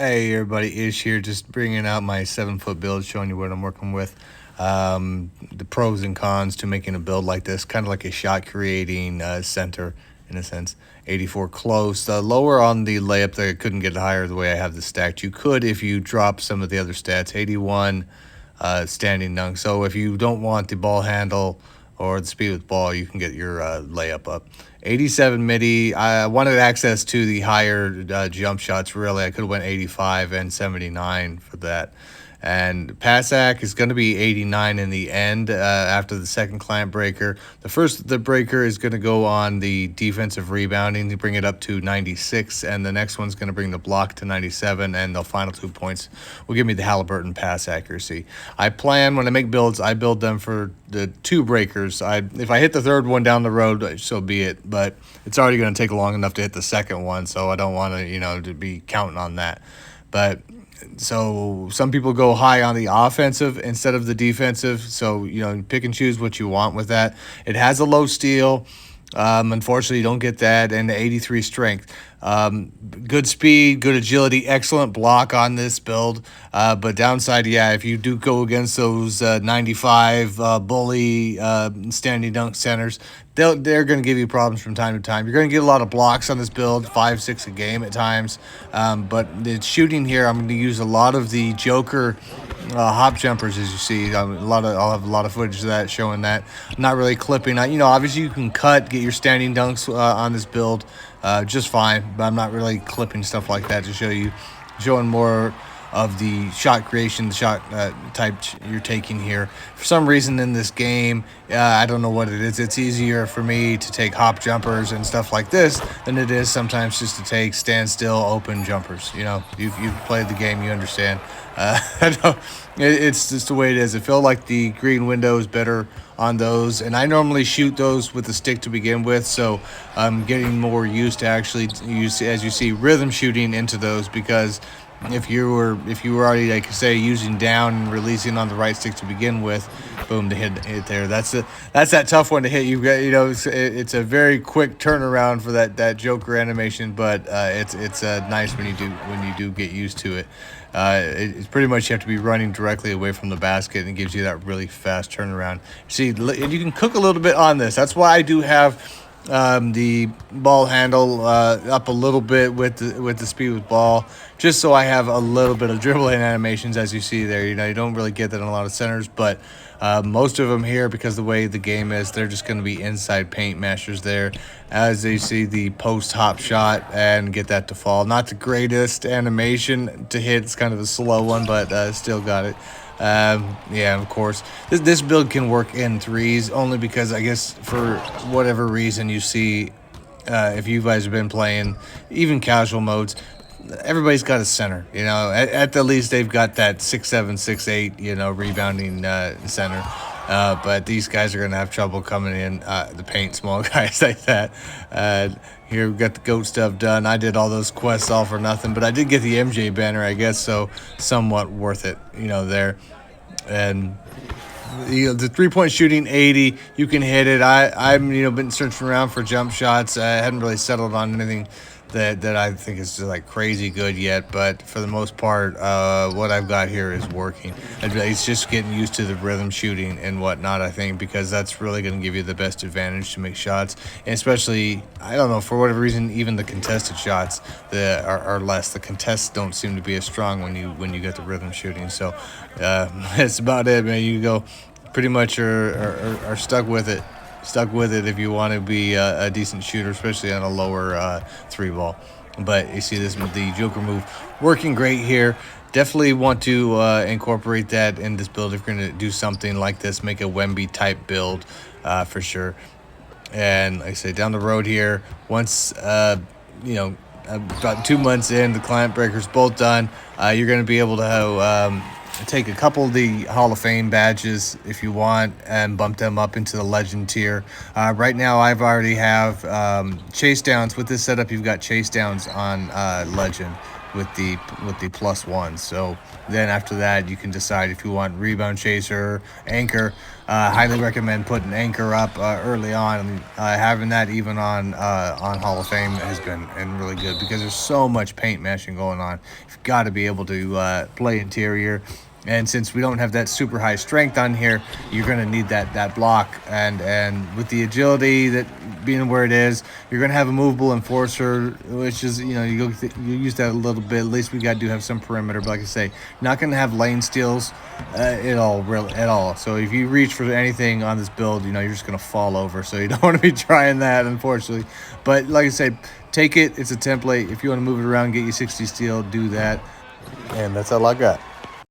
Hey everybody, Ish here, just bringing out my 7 foot build, showing you what I'm working with. The pros and cons to making a build like this, kind of like a shot creating center in a sense. 84 close, lower on the layup there, I couldn't get it higher the way I have this stacked. You could if you drop some of the other stats. 81 standing dunk. So if you don't want the ball handle or the speed with ball, you can get your layup up. 87 midi. I wanted access to the higher jump shots. Really, I could have went 85 and 79 for that. And pass act is going to be 89 in the end after the second client breaker. The breaker is going to go on the defensive rebounding to bring it up to 96, and the next one's going to bring the block to 97, and the final 2 points will give me the Halliburton pass accuracy. I plan, when I make builds, I build them for the 2 breakers. If I hit the third one down the road, so be it, but it's already going to take long enough to hit the second one, so I don't want to, to be counting on that. But so some people go high on the offensive instead of the defensive. So, pick and choose what you want with that. It has a low steal. Unfortunately, you don't get that. And the 83 strength. Good speed, good agility, excellent block on this build. But downside, yeah, if you do go against those 95 bully standing dunk centers, they're going to give you problems from time to time. You're going to get a lot of blocks on this build, 5, 6 a game at times. But the shooting here, I'm going to use a lot of the Joker hop jumpers, as you see. I'll have a lot of footage of that showing that. I'm not really clipping. Obviously you can get your standing dunks on this build just fine, but I'm not really clipping stuff like that to show you, showing more of the shot creation, the shot type you're taking here. For some reason in this game, I don't know what it is, it's easier for me to take hop jumpers and stuff like this than it is sometimes just to take standstill open jumpers. You've played the game, you understand. I know it's just the way it is. I feel like the green window is better on those, and I normally shoot those with a stick to begin with, so I'm getting more used to actually use, as you see, rhythm shooting into those, because if you were already, like say, using down and releasing on the right stick to begin with, boom, to hit there. That's that tough one to hit. You've got, it's a very quick turnaround for that Joker animation, but it's nice when you do get used to it. It's pretty much you have to be running directly away from the basket, and it gives you that really fast turnaround. See, and you can cook a little bit on this. That's why I do have the ball handle up a little bit with the speed with ball, just so I have a little bit of dribbling animations, as you see there. You don't really get that in a lot of centers, but most of them here, because the way the game is, they're just going to be inside paint mashers there, as you see the post hop shot and get that to fall. Not the greatest animation to hit, it's kind of a slow one, but still got it. Yeah, of course, this build can work in threes, only because I guess for whatever reason you see, if you guys have been playing even casual modes, everybody's got a center. At the least they've got that 6'7", 6'8", rebounding center. But these guys are gonna have trouble coming in the paint, small guys like that. Here we got the GOAT stuff done. I did all those quests all for nothing, but I did get the MJ banner, I guess, so somewhat worth it, there. And the 3-point shooting, 80, you can hit it. I'm been searching around for jump shots. I hadn't really settled on anything that I think is just like crazy good yet, but for the most part, what I've got here is working. It's just getting used to the rhythm shooting and whatnot, I think, because that's really going to give you the best advantage to make shots. And especially, I don't know, for whatever reason, even the contested shots that are less. The contests don't seem to be as strong when you get the rhythm shooting. So that's about it, man. You go pretty much are stuck with it. If you want to be a decent shooter, especially on a lower 3-ball. But you see the Joker move working great here. Definitely want to incorporate that in this build if you're going to do something like this. Make a Wemby type build for sure. And like I say, down the road here, once about 2 months in, the client breakers both done, you're going to be able to have take a couple of the Hall of Fame badges if you want and bump them up into the legend tier. Right now I've already have chase downs. With this setup, you've got chase downs on legend, with the +1. So then after that, you can decide if you want rebound chaser, anchor. Highly recommend putting anchor up early on. Having that even on Hall of Fame has been really good, because there's so much paint mashing going on. You've got to be able to play interior. And since we don't have that super high strength on here, you're going to need that block. And with the agility that being where it is, you're going to have a movable enforcer, which is, you use that a little bit. At least we got to have some perimeter. But like I say, not going to have lane steals at all. So if you reach for anything on this build, you're just going to fall over. So you don't want to be trying that, unfortunately. But like I said, take it. It's a template. If you want to move it around, get you 60 steel, do that. And that's all I got.